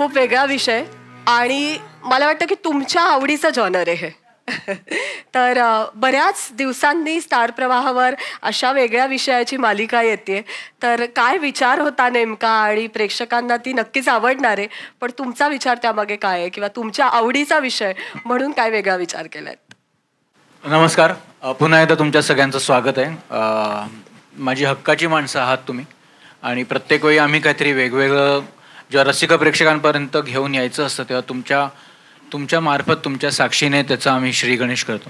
खूप वेगळा विषय आणि मला वाटतं की तुमच्या आवडीचं जॉनर आहे हे. तर बऱ्याच दिवसांनी स्टार प्रवाहावर अशा वेगळ्या विषयाची मालिका येते. तर काय विचार होता नेमका आणि प्रेक्षकांना ती नक्कीच आवडणार आहे. पण तुमचा विचार त्यामागे काय आहे किंवा तुमच्या आवडीचा विषय म्हणून काय वेगळा विचार केलाय? नमस्कार. पुन्हा एकदा तुमच्या सगळ्यांचं स्वागत आहे. माझी हक्काची माणसं आहात तुम्ही आणि प्रत्येक वेळी आम्ही काहीतरी वेगवेगळं जेव्हा रसिक प्रेक्षकांपर्यंत घेऊन यायचं असतं तेव्हा तुमच्या मार्फत तुमच्या साक्षीने त्याचं आम्ही श्री गणेश करतो.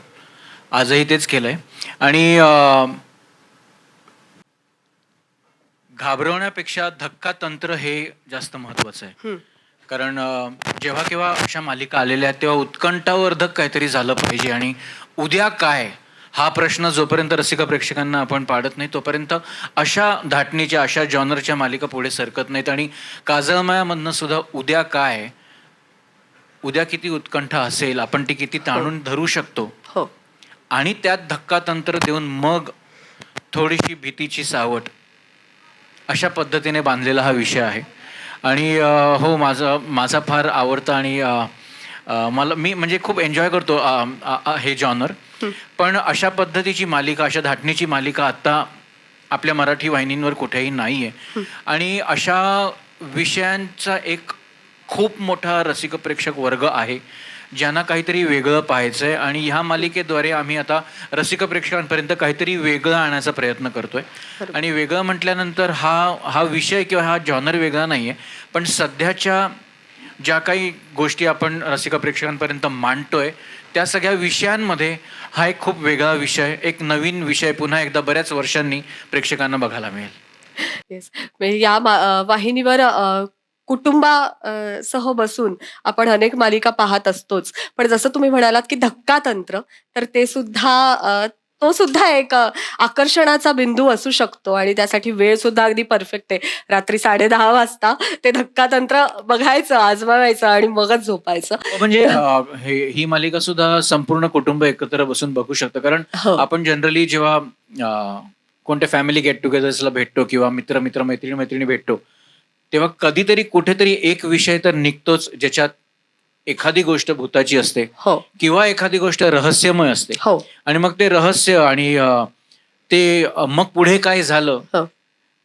आजही तेच केलं आहे आणि घाबरवण्यापेक्षा धक्का तंत्र हे जास्त महत्त्वाचं आहे. कारण जेव्हा केव्हा अशा मालिका आलेल्या आहेत तेव्हा उत्कंठावर्धक काहीतरी झालं पाहिजे आणि उद्या काय हा प्रश्न जोपर्यंत रसिक प्रेक्षकांना आपण पाडत नाही तोपर्यंत अशा धाटणीच्या अशा जॉनरच्या मालिका पुढे सरकत नाहीत. आणि काजळमायामधनं सुद्धा उद्या काय, उद्या किती उत्कंठा असेल, आपण ती किती ताणून धरू शकतो आणि त्यात धक्का तंत्र देऊन मग थोडीशी भीतीची सावट अशा पद्धतीने बांधलेला हा विषय आहे. आणि हो, माझा फार आवडता आणि मी म्हणजे खूप एन्जॉय करतो हे जॉनर. पण अशा पद्धतीची मालिका, अशा धाटणीची मालिका आत्ता आपल्या मराठी वाहिनींवर कुठेही नाही आहे. आणि अशा विषयांचा एक खूप मोठा रसिक प्रेक्षक वर्ग आहे ज्यांना काहीतरी वेगळं पाहायचं आहे. आणि ह्या मालिकेद्वारे आम्ही आता रसिक प्रेक्षकांपर्यंत काहीतरी वेगळं आणण्याचा प्रयत्न करतोय. आणि वेगळं म्हटल्यानंतर हा विषय किंवा हा जॉनर वेगळा नाही आहे, पण सध्याच्या ज्या काही गोष्टी आपण रसिक प्रेक्षकांपर्यंत मांडतोय त्या सगळ्या विषयांमध्ये हा एक खूप वेगळा विषय, एक नवीन विषय पुन्हा एकदा बऱ्याच वर्षांनी प्रेक्षकांना बघायला मिळेल. येस, म्हणजे या वाहिनीवर कुटुंबा सह बसून आपण अनेक मालिका पाहत असतोच. पण जसं तुम्ही म्हणालात की धक्का तंत्र, तर तो सुद्धा एक आकर्षणाचा बिंदू असू शकतो आणि त्यासाठी वेळ सुद्धा अगदी परफेक्ट आहे. रात्री 10:30 वाजता ते धक्का तंत्र बघायचं, आजमावायचं आणि मगच झोपायचं. म्हणजे ही मालिका सुद्धा संपूर्ण कुटुंब एकत्र बसून बघू शकतं. कारण आपण जनरली जेव्हा कोणत्या फॅमिली गेट टुगेदर्सला भेटतो किंवा मैत्रिणी भेटतो तेव्हा कधीतरी कुठेतरी एक विषय तर निघतोच ज्याच्यात एखादी गोष्ट भूताची असते किंवा एखादी गोष्ट रहस्यमय असते. आणि मग ते रहस्य आणि ते मग पुढे काय झालं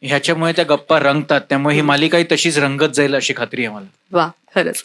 ह्याच्यामुळे त्या गप्पा रंगतात. त्यामुळे ही मालिकाही तशीच रंगत जाईल अशी खात्री आहे मला. वा, खरंच